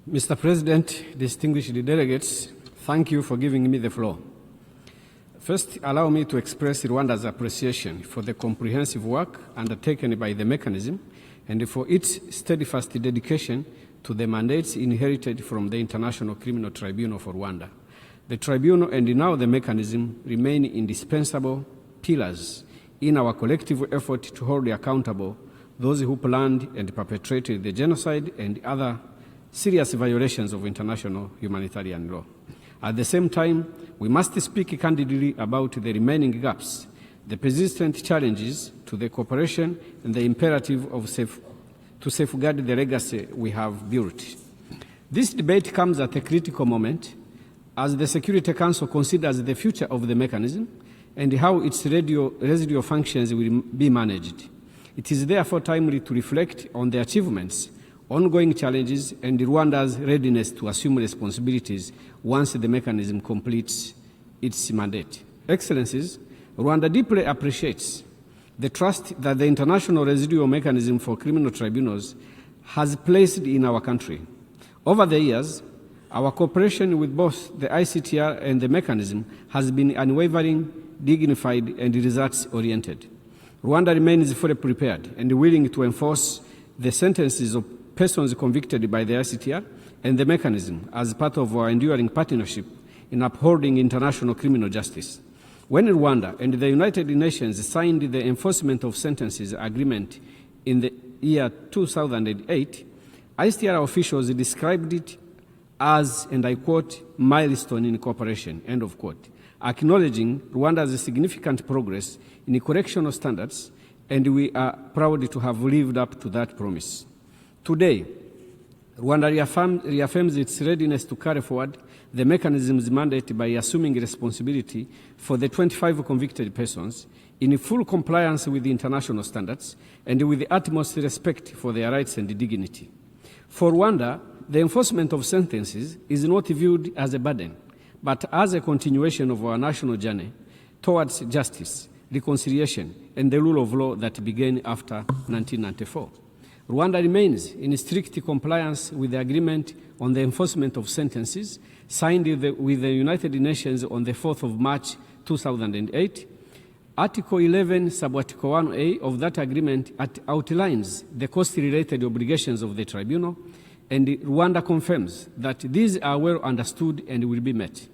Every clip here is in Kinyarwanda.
Mr. President, distinguished delegates, thank you for giving me the floor. First, allow me to express Rwanda's appreciation for the comprehensive work undertaken by the mechanism and for its steadfast dedication to the mandates inherited from the International Criminal Tribunal for Rwanda. The tribunal and now the mechanism remain indispensable pillars in our collective effort to hold accountable those who planned and perpetrated the genocide and other serious violations of international humanitarian law. At the same time, we must speak candidly about the remaining gaps, the persistent challenges to the cooperation, and the imperative to safeguard the legacy we have built. This debate comes at a critical moment as the Security Council considers the future of the mechanism and how its residual functions will be managed. It is therefore timely to reflect on the achievements, ongoing challenges, and Rwanda's readiness to assume responsibilities once the mechanism completes its mandate. Excellencies, Rwanda deeply appreciates the trust that the International Residual Mechanism for Criminal Tribunals has placed in our country. Over the years, our cooperation with both the ICTR and the mechanism has been unwavering, dignified, and results-oriented. Rwanda remains fully prepared and willing to enforce the sentences of persons convicted by the ICTR and the mechanism as part of our enduring partnership in upholding international criminal justice. When Rwanda and the United Nations signed the Enforcement of Sentences Agreement in the year 2008, ICTR officials described it as, and I quote, milestone in cooperation, end of quote, acknowledging Rwanda's significant progress in correctional standards, and we are proud to have lived up to that promise. Today, Rwanda reaffirms its readiness to carry forward the mechanism's mandate by assuming responsibility for the 25 convicted persons in full compliance with the international standards and with the utmost respect for their rights and dignity. For Rwanda, the enforcement of sentences is not viewed as a burden, but as a continuation of our national journey towards justice, reconciliation, and the rule of law that began after 1994. Rwanda remains in strict compliance with the agreement on the enforcement of sentences signed with the United Nations on the 4th of March 2008. Article 11, Sub-Article 1A of that agreement outlines the cost-related obligations of the tribunal, and Rwanda confirms that these are well understood and will be met.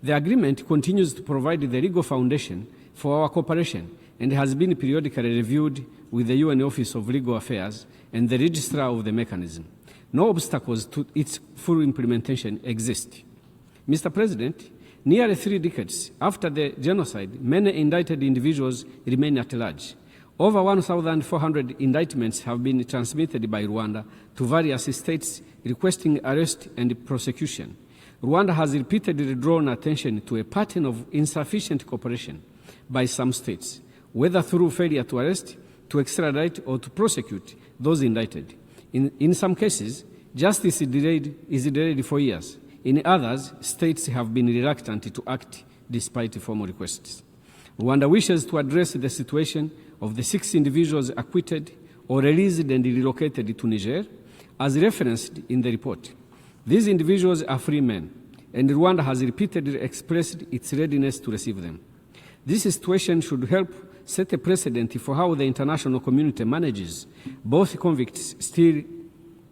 The agreement continues to provide the legal foundation for our cooperation and has been periodically reviewed with the UN Office of Legal Affairs and the Registrar of the mechanism. No obstacles to its full implementation exist. Mr. President, nearly 3 decades after the genocide, many indicted individuals remain at large. Over 1,400 indictments have been transmitted by Rwanda to various states requesting arrest and prosecution. Rwanda has repeatedly drawn attention to a pattern of insufficient cooperation by some states, whether through failure to arrest, to extradite, or to prosecute those indicted. In some cases, justice is delayed for years. In others, states have been reluctant to act despite formal requests. Rwanda wishes to address the situation of the 6 individuals acquitted or released and relocated to Niger, as referenced in the report. These individuals are free men, and Rwanda has repeatedly expressed its readiness to receive them. This situation should help set a precedent for how the international community manages both convicts still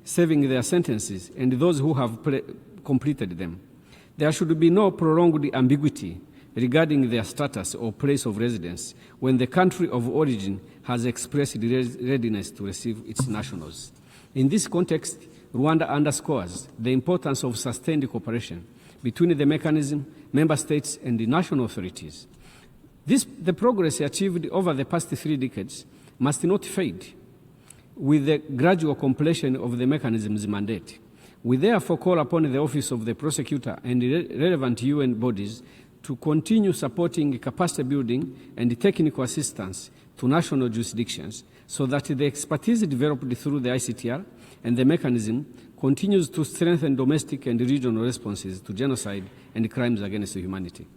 serving their sentences and those who have completed them. There should be no prolonged ambiguity regarding their status or place of residence when the country of origin has expressed readiness to receive its nationals. In this context, Rwanda underscores the importance of sustained cooperation between the mechanism, member states, and the national authorities. The progress achieved over the past 3 decades must not fade with the gradual completion of the mechanism's mandate. We therefore call upon the Office of the Prosecutor and relevant UN bodies to continue supporting capacity building and technical assistance to national jurisdictions so that the expertise developed through the ICTR and the mechanism continues to strengthen domestic and regional responses to genocide and crimes against humanity.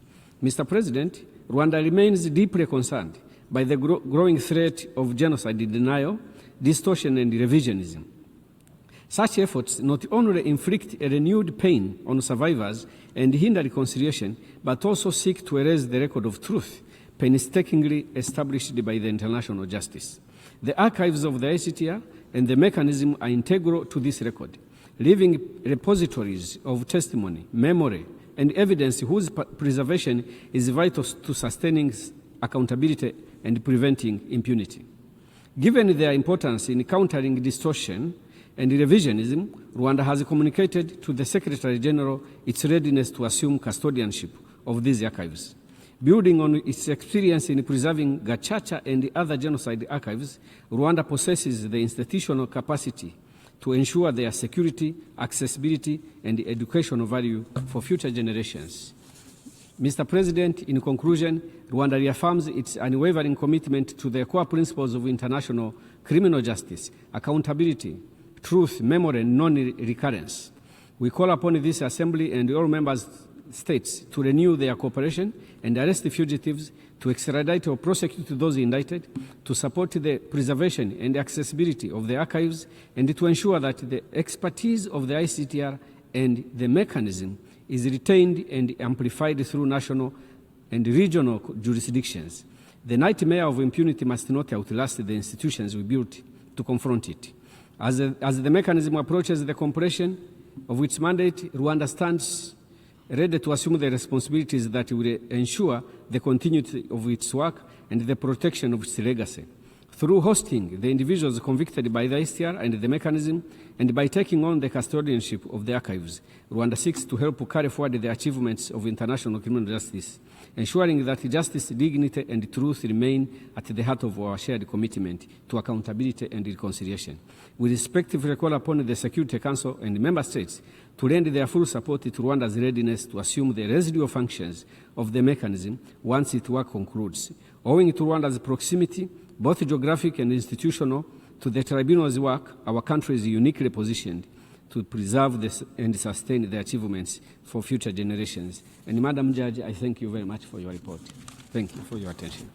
Mr. President, Rwanda remains deeply concerned by the growing threat of genocide denial, distortion, and revisionism. Such efforts not only inflict a renewed pain on survivors and hinder reconciliation, but also seek to erase the record of truth painstakingly established by the international justice. The archives of the ICTR and the mechanism are integral to this record, living repositories of testimony, memory, and evidence whose preservation is vital to sustaining accountability and preventing impunity. Given their importance in countering distortion and revisionism, Rwanda has communicated to the Secretary General its readiness to assume custodianship of these archives. Building on its experience in preserving Gacaca and other genocide archives, Rwanda possesses the institutional capacity to ensure their security, accessibility, and educational value for future generations. Mr. President, in conclusion, Rwanda reaffirms its unwavering commitment to the core principles of international criminal justice, accountability, truth, memory, and non-recurrence. We call upon this Assembly and all member states to renew their cooperation and arrest the fugitives, to extradite or prosecute those indicted, to support the preservation and accessibility of the archives, and to ensure that the expertise of the ICTR and the mechanism is retained and amplified through national and regional jurisdictions. The nightmare of impunity must not outlast the institutions we built to confront it. As the mechanism approaches the completion of its mandate, Rwanda stands ready to assume the responsibilities that will ensure the continuity of its work and the protection of its legacy. Through hosting the individuals convicted by the ICTR and the mechanism, and by taking on the custodianship of the archives, Rwanda seeks to help carry forward the achievements of international criminal justice, ensuring that justice, dignity, and truth remain at the heart of our shared commitment to accountability and reconciliation. We respectively call upon the Security Council and member states to lend their full support to Rwanda's readiness to assume the residual functions of the mechanism once its work concludes. Owing to Rwanda's proximity, both geographic and institutional, to the tribunal's work, our country is uniquely positioned to preserve this and sustain the achievements for future generations. And Madam Judge, I thank you very much for your report. Thank you for your attention.